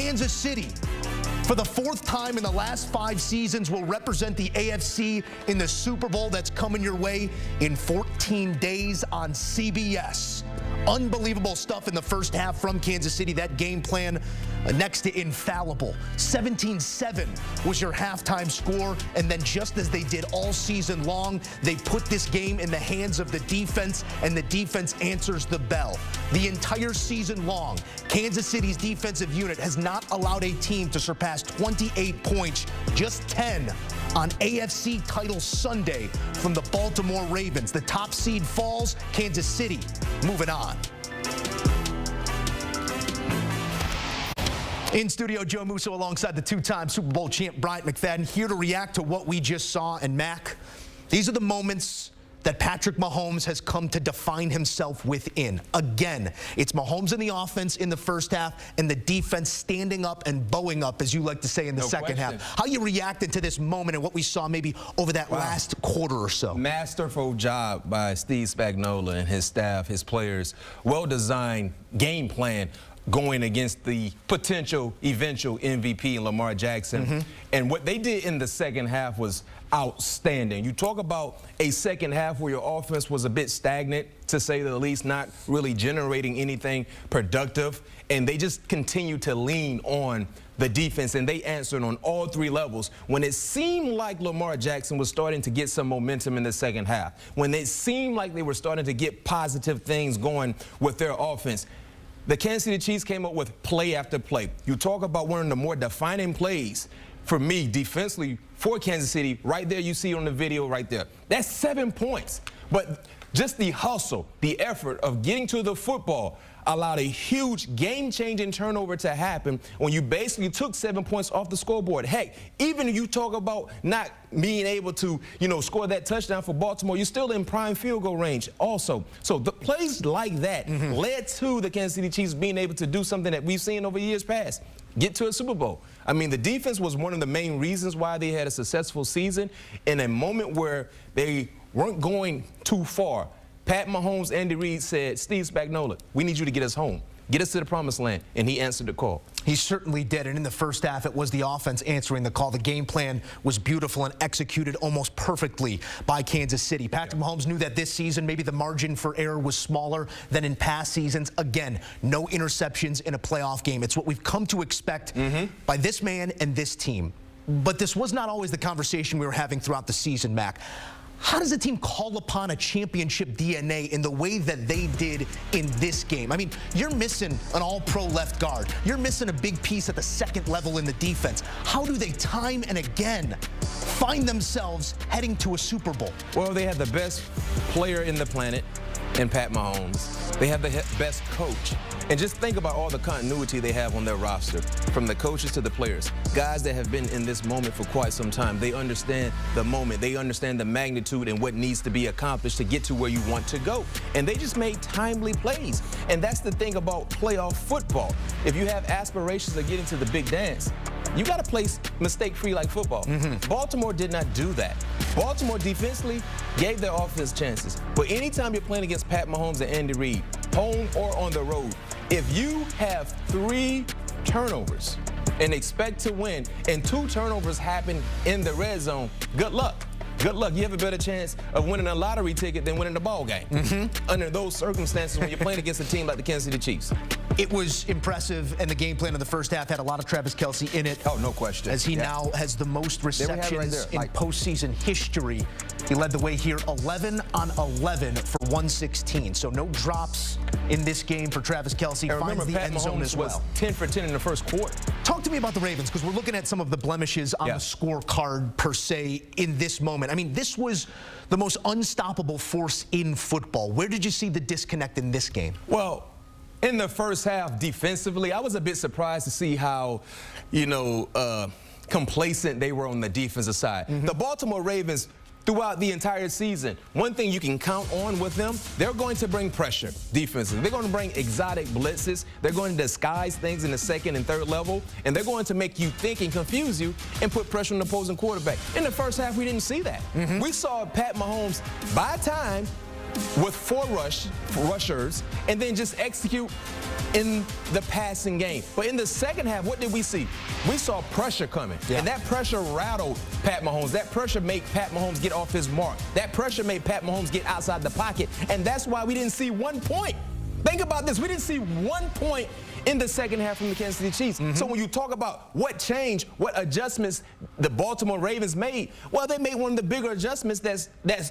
Kansas City, for the fourth time in the last 5 seasons, will represent the AFC in the Super Bowl that's coming your way in 14 days on CBS. Unbelievable stuff in the first half from Kansas City. That game plan next to infallible. 17-7 was your halftime score, and then just as they did all season long, they put this game in the hands of the defense, and the defense answers the bell. The entire season long, Kansas City's defensive unit has not allowed a team to surpass 28 points, just 10 on AFC Title Sunday from the Baltimore Ravens. The top seed falls, Kansas City moving on. In studio, Joe Musso alongside the 2-time Super Bowl champ Bryant McFadden, here to react to what we just saw. And Mac, these are the moments that Patrick Mahomes has come to define himself within. Again, it's Mahomes in the offense in the first half and the defense standing up and bowing up, as you like to say, in the second half. How you reacting to this moment and what we saw maybe over that last quarter or so? Masterful job by Steve Spagnuolo and his staff, his players. Well-designed game plan going against the potential eventual MVP Lamar Jackson. And what they did in the second half was outstanding. You talk about a second half where your offense was a bit stagnant, to say the least, not really generating anything productive, and they just continued to lean on the defense, and they answered on all 3 levels. When it seemed like Lamar Jackson was starting to get some momentum in the second half, when it seemed like they were starting to get positive things going with their offense, the Kansas City Chiefs came up with play after play. You talk about one of the more defining plays for me defensively for Kansas City. Right there, you see on the video right there. That's 7 points. But just the hustle, the effort of getting to the football allowed a huge game-changing turnover to happen when you basically took 7 points off the scoreboard. Heck, even if you talk about not being able to, score that touchdown for Baltimore, you're still in prime field goal range also. So the plays like that led to the Kansas City Chiefs being able to do something that we've seen over years past, get to a Super Bowl. I mean, the defense was one of the main reasons why they had a successful season in a moment where they weren't going too far. Pat Mahomes, Andy Reid said, Steve Spagnuolo, we need you to get us home. Get us to the promised land. And he answered the call. He certainly did. And in the first half, it was the offense answering the call. The game plan was beautiful and executed almost perfectly by Kansas City. Patrick Mahomes knew that this season, maybe the margin for error was smaller than in past seasons. Again, no interceptions in a playoff game. It's what we've come to expect by this man and this team. But this was not always the conversation we were having throughout the season, Mac. How does a team call upon a championship DNA in the way that they did in this game? I mean, you're missing an all-pro left guard. You're missing a big piece at the second level in the defense. How do they time and again find themselves heading to a Super Bowl? Well, they had the best player in the planet in Pat Mahomes. They have the best coach. And just think about all the continuity they have on their roster, from the coaches to the players. Guys that have been in this moment for quite some time. They understand the moment. They understand the magnitude and what needs to be accomplished to get to where you want to go. And they just made timely plays. And that's the thing about playoff football. If you have aspirations of getting to the big dance, you got to play mistake-free like football. Baltimore did not do that. Baltimore defensively gave their offense chances. But anytime you're playing against Pat Mahomes and Andy Reid, home or on the road, if you have 3 turnovers and expect to win, and 2 turnovers happen in the red zone, good luck. Good luck. You have a better chance of winning a lottery ticket than winning the ball game. Under those circumstances, when you're playing against a team like the Kansas City Chiefs. It was impressive, and the game plan of the first half had a lot of Travis Kelce in it. Oh, no question. As he now has the most receptions in postseason history. He led the way here, 11 on 11 for 116. So no drops in this game for Travis Kelce. And remember, Pat Mahomes was 10 for 10 in the first quarter. Talk to me about the Ravens, because we're looking at some of the blemishes on the scorecard per se in this moment. I mean, this was the most unstoppable force in football. Where did you see the disconnect in this game? Well, in the first half, defensively, I was a bit surprised to see how, complacent they were on the defensive side. The Baltimore Ravens, throughout the entire season, one thing you can count on with them, they're going to bring pressure defensively. They're going to bring exotic blitzes. They're going to disguise things in the second and third level, and they're going to make you think and confuse you and put pressure on the opposing quarterback. In the first half, we didn't see that. We saw Pat Mahomes, by time, with four rushers and then just execute in the passing game. But in the second half, what did we see? We saw pressure coming. Yeah. And that pressure rattled Pat Mahomes. That pressure made Pat Mahomes get off his mark. That pressure made Pat Mahomes get outside the pocket. And that's why we didn't see 1 point. Think about this. We didn't see 1 point in the second half from the Kansas City Chiefs. So when you talk about what changed, what adjustments the Baltimore Ravens made, well, they made one of the bigger adjustments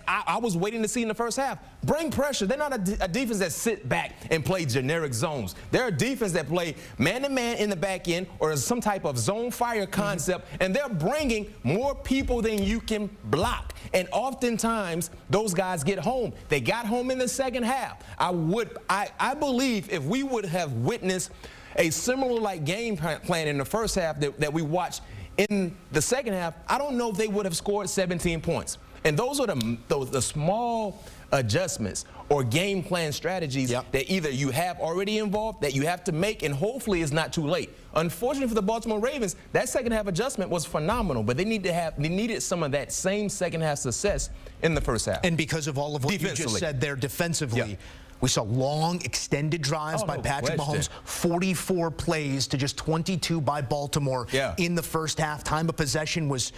I was waiting to see in the first half. Bring pressure. They're not a defense that sit back and play generic zones. They're a defense that play man-to-man in the back end or some type of zone fire concept, and they're bringing more people than you can block. And oftentimes, those guys get home. They got home in the second half. I believe if we would have witnessed a similar like game plan in the first half that we watched in the second half, I don't know if they would have scored 17 points. And those are the small adjustments or game plan strategies that either you have already involved, that you have to make, and hopefully it's not too late. Unfortunately for the Baltimore Ravens, that second half adjustment was phenomenal, but they needed some of that same second half success in the first half. And because of all of what you just said there defensively, we saw long, extended drives by Patrick Mahomes, 44 plays to just 22 by Baltimore in the first half. Time of possession was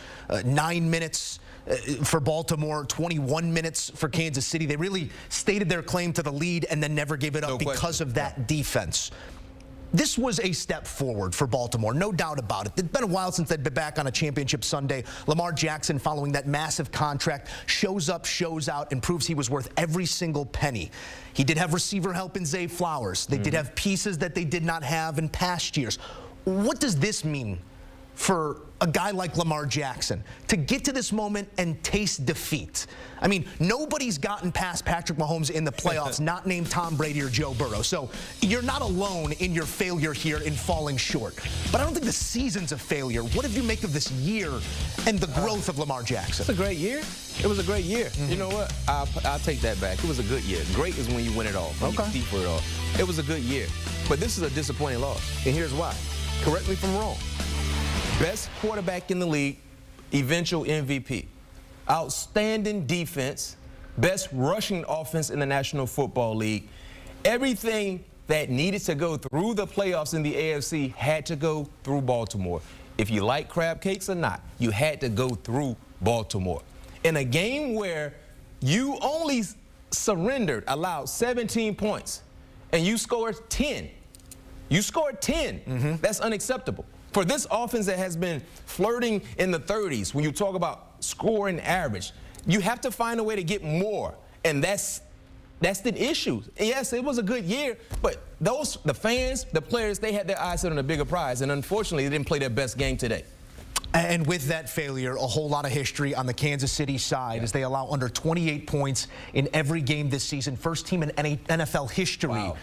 9 minutes for Baltimore, 21 minutes for Kansas City. They really stated their claim to the lead and then never gave it up because of that defense. This was a step forward for Baltimore, no doubt about it. It's been a while since they'd been back on a championship Sunday. Lamar Jackson, following that massive contract, shows up, shows out, and proves he was worth every single penny. He did have receiver help in Zay Flowers. They did have pieces that they did not have in past years. What does this mean for a guy like Lamar Jackson to get to this moment and taste defeat? I mean, nobody's gotten past Patrick Mahomes in the playoffs, not named Tom Brady or Joe Burrow. So you're not alone in your failure here in falling short. But I don't think the season's a failure. What did you make of this year and the growth of Lamar Jackson? It's a great year. It was a great year. You know what? I'll take that back. It was a good year. Great is when you win it all. When you compete for it all. It was a good year. But this is a disappointing loss. And here's why. Correct me if I'm wrong. Best quarterback in the league, eventual MVP. Outstanding defense, best rushing offense in the National Football League. Everything that needed to go through the playoffs in the AFC had to go through Baltimore. If you like crab cakes or not, you had to go through Baltimore. In a game where you only allowed 17 points, and you scored 10. You scored 10. That's unacceptable. For this offense that has been flirting in the 30s, when you talk about scoring average, you have to find a way to get more, and that's the issue. Yes, it was a good year, but the fans, the players, they had their eyes set on a bigger prize, and unfortunately, they didn't play their best game today. And with that failure, a whole lot of history on the Kansas City side as they allow under 28 points in every game this season. First team in NFL history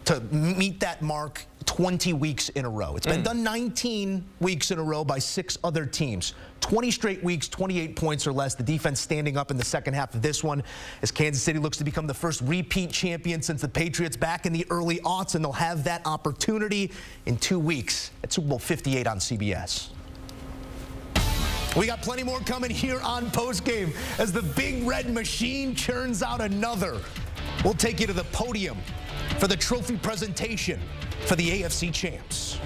to meet that mark 20 weeks in a row. It's been done 19 weeks in a row by 6 other teams. 20 straight weeks, 28 points or less. The defense standing up in the second half of this one as Kansas City looks to become the first repeat champion since the Patriots back in the early aughts, and they'll have that opportunity in 2 weeks at Super Bowl 58 on CBS. We got plenty more coming here on Postgame as the Big Red Machine churns out another. We'll take you to the podium for the trophy presentation for the AFC champs.